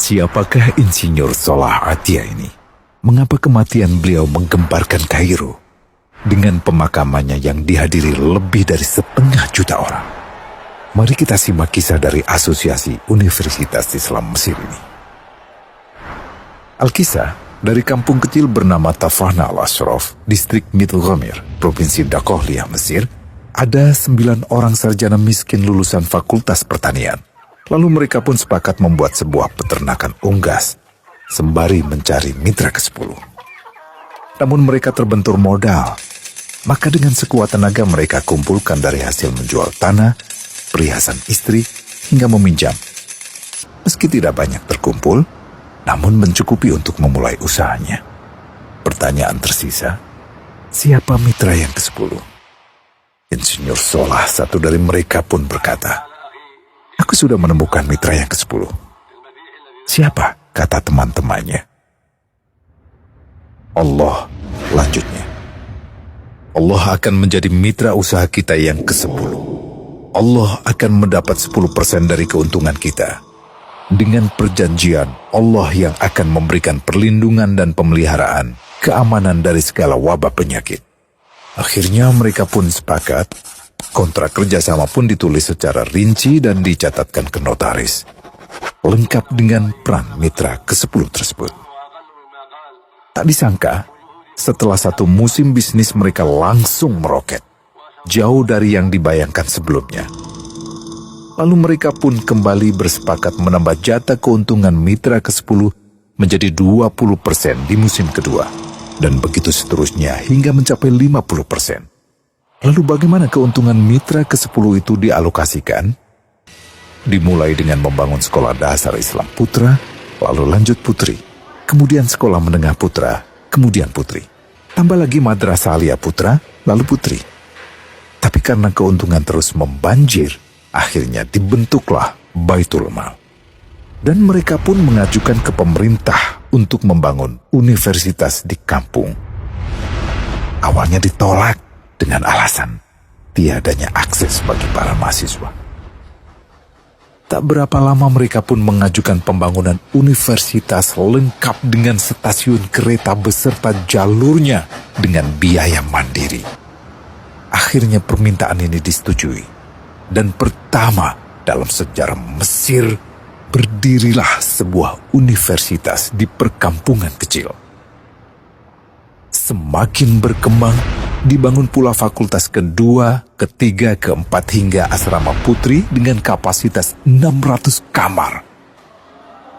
Siapakah Insinyur Salah Atia ini? Mengapa kematian beliau menggemparkan Kairo? Dengan pemakamannya yang dihadiri lebih dari 500.000 orang. Mari kita simak kisah dari Asosiasi Universitas Islam Mesir ini. Al-Kisah dari kampung kecil bernama Tafahna al-Ashraf, distrik Middle Ghamir, Provinsi Dakohliah, Mesir, ada 9 orang sarjana miskin lulusan Fakultas Pertanian. Lalu mereka pun sepakat membuat sebuah peternakan unggas, sembari mencari mitra ke-10. Namun mereka terbentur modal, maka dengan sekuat tenaga mereka kumpulkan dari hasil menjual tanah, perhiasan istri, hingga meminjam. Meski tidak banyak terkumpul, namun mencukupi untuk memulai usahanya. Pertanyaan tersisa, siapa mitra yang ke-10? Insinyur Salah, satu dari mereka pun berkata, "Aku sudah menemukan mitra yang ke-10. Siapa?" kata teman-temannya. "Allah," lanjutnya. "Allah akan menjadi mitra usaha kita yang ke-10. Allah akan mendapat 10% dari keuntungan kita. Dengan perjanjian, Allah yang akan memberikan perlindungan dan pemeliharaan, keamanan dari segala wabah penyakit." Akhirnya mereka pun sepakat. Kontrak kerjasama pun ditulis secara rinci dan dicatatkan ke notaris, lengkap dengan peran mitra ke-10 tersebut. Tak disangka, setelah 1 musim bisnis mereka langsung meroket, jauh dari yang dibayangkan sebelumnya. Lalu mereka pun kembali bersepakat menambah jatah keuntungan mitra ke-10 menjadi 20% di musim kedua, dan begitu seterusnya hingga mencapai 50%. Lalu bagaimana keuntungan mitra ke-10 itu dialokasikan? Dimulai dengan membangun sekolah dasar Islam putra, lalu lanjut putri, kemudian sekolah menengah putra, kemudian putri. Tambah lagi madrasah aliyah putra, lalu putri. Tapi karena keuntungan terus membanjir, akhirnya dibentuklah Baitul Mal. Dan mereka pun mengajukan ke pemerintah untuk membangun universitas di kampung. Awalnya ditolak dengan alasan tiadanya akses bagi para mahasiswa. Tak berapa lama mereka pun mengajukan pembangunan universitas lengkap dengan stasiun kereta beserta jalurnya dengan biaya mandiri. Akhirnya permintaan ini disetujui, dan pertama dalam sejarah Mesir berdirilah sebuah universitas di perkampungan kecil. Semakin berkembang, dibangun pula fakultas kedua, ketiga, keempat hingga asrama putri dengan kapasitas 600 kamar.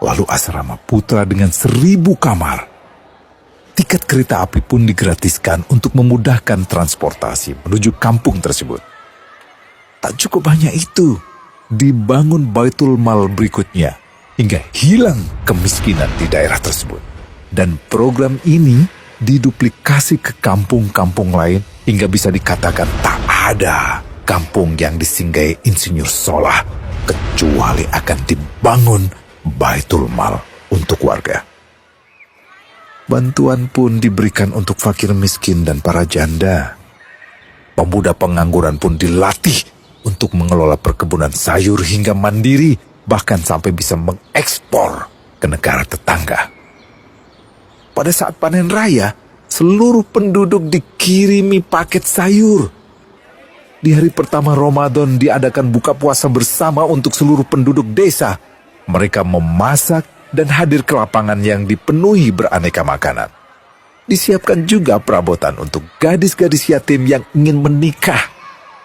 Lalu asrama putra dengan 1.000 kamar. Tiket kereta api pun digratiskan untuk memudahkan transportasi menuju kampung tersebut. Tak cukup hanya itu, dibangun Baitul Mal berikutnya hingga hilang kemiskinan di daerah tersebut. Dan program ini diduplikasi ke kampung-kampung lain hingga bisa dikatakan tak ada kampung yang disinggahi Insinyur Salah kecuali akan dibangun Baitul Mal untuk warga. Bantuan pun diberikan untuk fakir miskin dan para janda. Pemuda pengangguran pun dilatih untuk mengelola perkebunan sayur hingga mandiri, bahkan sampai bisa mengekspor ke negara tetangga. Pada saat panen raya, seluruh penduduk dikirimi paket sayur. Di hari pertama Ramadan diadakan buka puasa bersama untuk seluruh penduduk desa. Mereka memasak dan hadir ke lapangan yang dipenuhi beraneka makanan. Disiapkan juga perabotan untuk gadis-gadis yatim yang ingin menikah.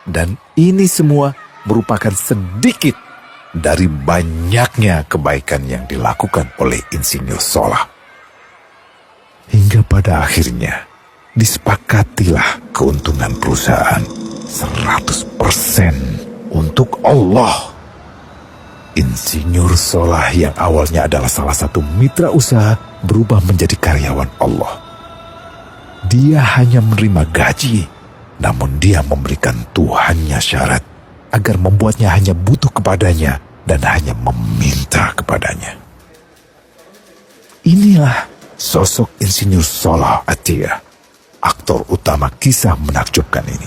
Dan ini semua merupakan sedikit dari banyaknya kebaikan yang dilakukan oleh Insinyur Salah. Hingga pada akhirnya disepakatilah keuntungan perusahaan 100% untuk Allah. Insinyur Salah yang awalnya adalah salah satu mitra usaha berubah menjadi karyawan Allah. Dia hanya menerima gaji, namun dia memberikan Tuhannya syarat agar membuatnya hanya butuh kepadanya dan hanya meminta kepadanya. Inilah sosok Insinyur Salah Atia, aktor utama kisah menakjubkan ini.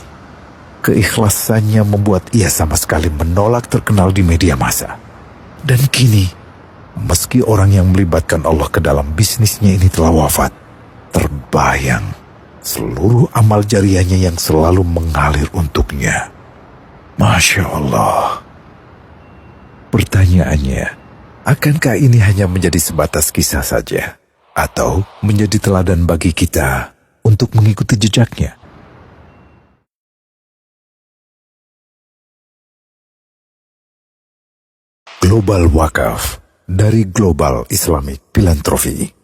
Keikhlasannya membuat ia sama sekali menolak terkenal di media massa. Dan kini, Meski orang yang melibatkan Allah ke dalam bisnisnya ini telah wafat, terbayang seluruh amal jariahnya yang selalu mengalir untuknya. Masya Allah. Pertanyaannya, akankah ini hanya menjadi sebatas kisah saja? Atau menjadi teladan bagi kita untuk mengikuti jejaknya? Global Wakaf dari Global Islamic Philanthropy.